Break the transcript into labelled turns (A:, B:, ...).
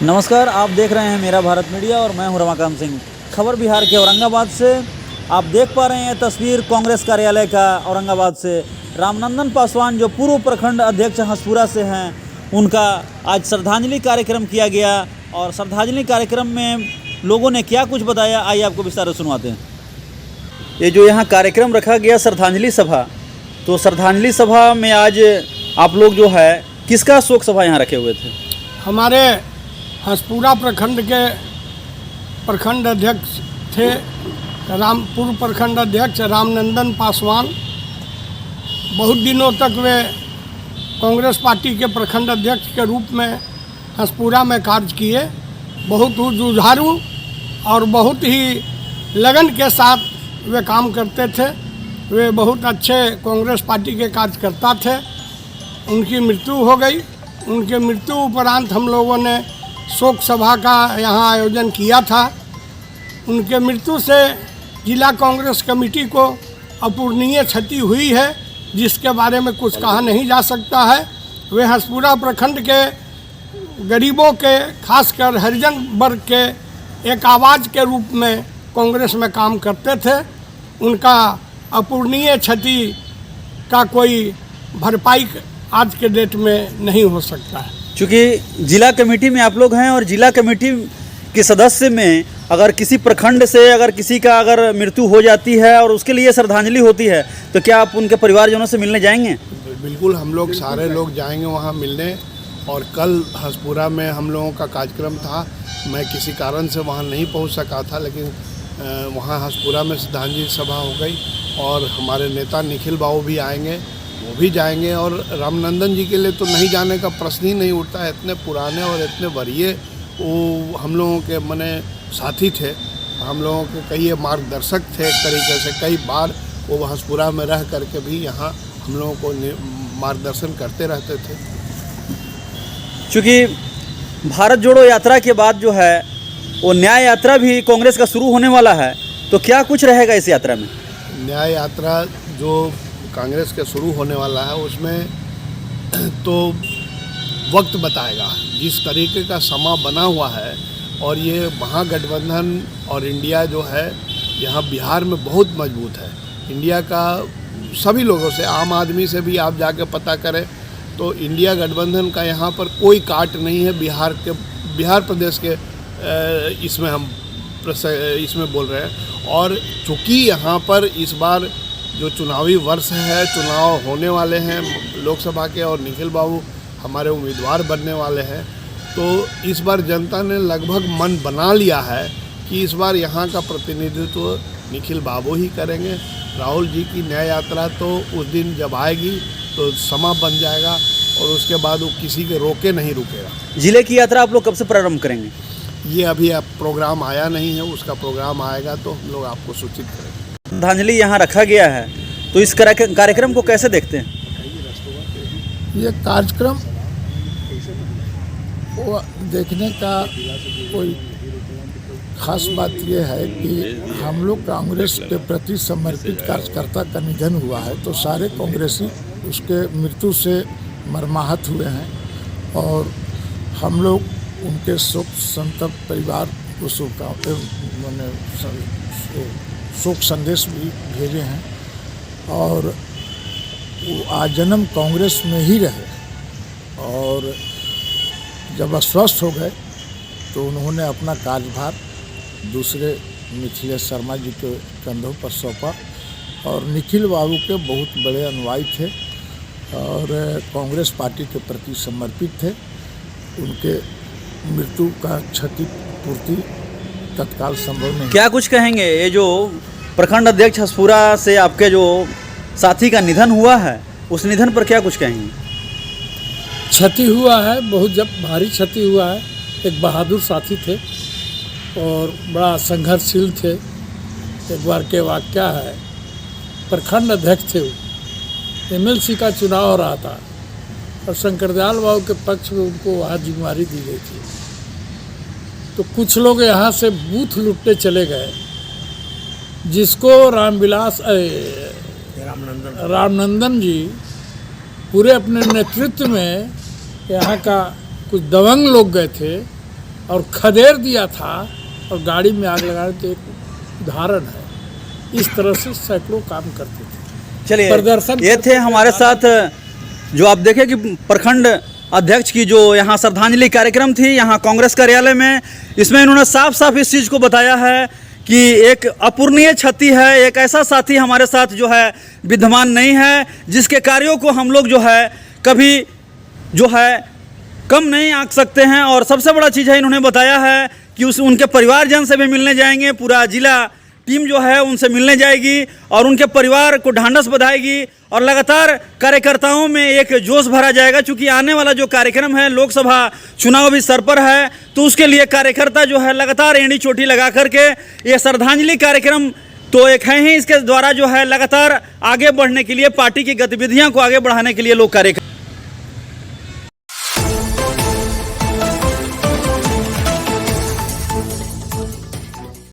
A: नमस्कार, आप देख रहे हैं मेरा भारत मीडिया और मैं हूं रमाकांत सिंह। खबर बिहार के औरंगाबाद से। आप देख पा रहे हैं तस्वीर कांग्रेस कार्यालय का औरंगाबाद से। रामनंदन पासवान जो पूर्व प्रखंड अध्यक्ष हंसपुरा से हैं, उनका आज श्रद्धांजलि कार्यक्रम किया गया और श्रद्धांजलि कार्यक्रम में लोगों ने क्या कुछ बताया, आइए आपको विस्तार से सुनवाते हैं। ये जो यहाँ कार्यक्रम रखा गया श्रद्धांजलि सभा, तो श्रद्धांजलि सभा में आज आप लोग जो है किसका शोक सभा यहाँ रखे हुए थे?
B: हमारे हंसपुरा प्रखंड के प्रखंड अध्यक्ष थे पूर्व प्रखंड अध्यक्ष रामनंदन पासवान। बहुत दिनों तक वे कांग्रेस पार्टी के प्रखंड अध्यक्ष के रूप में हंसपुरा में कार्य किए। बहुत जुझारू और बहुत ही लगन के साथ वे काम करते थे। वे बहुत अच्छे कांग्रेस पार्टी के कार्यकर्ता थे। उनकी मृत्यु हो गई। उनके मृत्यु उपरांत हम लोगों ने शोक सभा का यहाँ आयोजन किया था। उनके मृत्यु से जिला कांग्रेस कमेटी को अपूरणीय क्षति हुई है, जिसके बारे में कुछ कहा नहीं जा सकता है। वे हंसपुरा प्रखंड के गरीबों के, खासकर हरिजन वर्ग के एक आवाज़ के रूप में कांग्रेस में काम करते थे। उनका अपूरणीय क्षति का कोई भरपाई आज के डेट में नहीं हो सकता है।
A: क्योंकि जिला कमेटी में आप लोग हैं और जिला कमेटी के सदस्य में अगर किसी प्रखंड से अगर किसी का अगर मृत्यु हो जाती है और उसके लिए श्रद्धांजलि होती है, तो क्या आप उनके परिवारजनों से मिलने जाएंगे?
C: बिल्कुल, हम लोग सारे लोग जाएंगे वहाँ मिलने। और कल हंसपुरा में हम लोगों का कार्यक्रम था। मैं किसी कारण से वहाँ नहीं पहुँच सका था, लेकिन वहाँ हंसपुरा में श्रद्धांजलि सभा हो गई और हमारे नेता निखिल बाबू भी आएंगे, वो भी जाएंगे। और रामनंदन जी के लिए तो नहीं जाने का प्रश्न ही नहीं उठता है। इतने पुराने और इतने वरीय वो हम लोगों के मने साथी थे, हम लोगों के कई मार्गदर्शक थे एक तरीके से। कई बार वो हंसपुरा में रह करके भी यहाँ हम लोगों को मार्गदर्शन करते रहते थे।
A: क्योंकि भारत जोड़ो यात्रा के बाद जो है वो न्याय यात्रा भी कांग्रेस का शुरू होने वाला है, तो क्या कुछ रहेगा इस यात्रा में?
C: न्याय यात्रा जो कांग्रेस के शुरू होने वाला है उसमें तो वक्त बताएगा। जिस तरीके का समा बना हुआ है और ये महागठबंधन और इंडिया जो है यहाँ बिहार में बहुत मजबूत है। इंडिया का सभी लोगों से, आम आदमी से भी आप जाके पता करें तो इंडिया गठबंधन का यहाँ पर कोई काट नहीं है। बिहार प्रदेश के इसमें बोल रहे हैं। और चूँकि यहाँ पर इस बार जो चुनावी वर्ष है, चुनाव होने वाले हैं लोकसभा के और निखिल बाबू हमारे उम्मीदवार बनने वाले हैं, तो इस बार जनता ने लगभग मन बना लिया है कि इस बार यहाँ का प्रतिनिधित्व निखिल बाबू ही करेंगे। राहुल जी की न्याय यात्रा तो उस दिन जब आएगी तो समा बन जाएगा और उसके बाद वो किसी के रोके नहीं रुकेगा।
A: जिले की यात्रा आप लोग कब से प्रारंभ करेंगे?
C: ये अभी अब प्रोग्राम आया नहीं है, उसका प्रोग्राम आएगा तो हम लोग आपको सूचित करेंगे।
A: श्रद्धांजलि यहाँ रखा गया है, तो इस कार्यक्रम को कैसे देखते हैं?
D: ये कार्यक्रम वो देखने का कोई खास बात ये है कि हम लोग कांग्रेस के प्रति समर्पित कार्यकर्ता का निधन हुआ है, तो सारे कांग्रेसी उसके मृत्यु से मर्माहत हुए हैं और हम लोग उनके शोक संतप्त परिवार को शोक संदेश भी भेजे हैं। और वो आजन्म कांग्रेस में ही रहे और जब अस्वस्थ हो गए तो उन्होंने अपना कार्यभार दूसरे मिथिलेश शर्मा जी के कंधों पर सौंपा। और निखिल बाबू के बहुत बड़े अनुयायी थे और कांग्रेस पार्टी के प्रति समर्पित थे। उनके मृत्यु का क्षतिपूर्ति तत्काल संभव नहीं।
A: क्या कुछ कहेंगे? ये जो प्रखंड अध्यक्ष हंसपुरा से आपके जो साथी का निधन हुआ है, उस निधन पर क्या कुछ कहेंगे?
B: क्षति हुआ है, बहुत जब भारी क्षति हुआ है। एक बहादुर साथी थे और बड़ा संघर्षशील थे। एक बार के वाक़या है, प्रखंड अध्यक्ष थे वो, एमएलसी का चुनाव हो रहा था और शंकरदयाल बाबू के पक्ष में उनको वहाँ जिम्मेदारी दी गई थी। तो कुछ लोग यहाँ से बूथ लुटने चले गए, जिसको रामनंदन जी पूरे अपने नेतृत्व में यहाँ का कुछ दबंग लोग गए थे
D: और खदेड़ दिया था और गाड़ी में आग लगाने के एक उदाहरण है। इस तरह से सैकड़ों काम करते थे।
A: चलिए,
D: प्रदर्शन
A: ये थे हमारे साथ जो आप देखें कि प्रखंड अध्यक्ष की जो यहाँ श्रद्धांजलि कार्यक्रम थी यहाँ कांग्रेस कार्यालय में, इसमें इन्होंने साफ साफ इस चीज़ को बताया है कि एक अपूर्णीय क्षति है, एक ऐसा साथी हमारे साथ जो है विद्यमान नहीं है जिसके कार्यों को हम लोग जो है कभी जो है कम नहीं आंक सकते हैं। और सबसे बड़ा चीज़ है, इन्होंने बताया है कि उनके परिवारजन से भी मिलने जाएंगे, पूरा जिला टीम जो है उनसे मिलने जाएगी और उनके परिवार को ढांढस बधाएगी और लगातार कार्यकर्ताओं में एक जोश भरा जाएगा। चूँकि आने वाला जो कार्यक्रम है, लोकसभा चुनाव भी सर पर है, तो उसके लिए कार्यकर्ता जो है लगातार एड़ी चोटी लगा करके ये श्रद्धांजलि कार्यक्रम तो एक है ही, इसके द्वारा जो है लगातार आगे बढ़ने के लिए, पार्टी की गतिविधियों को आगे बढ़ाने के लिए लोग कार्य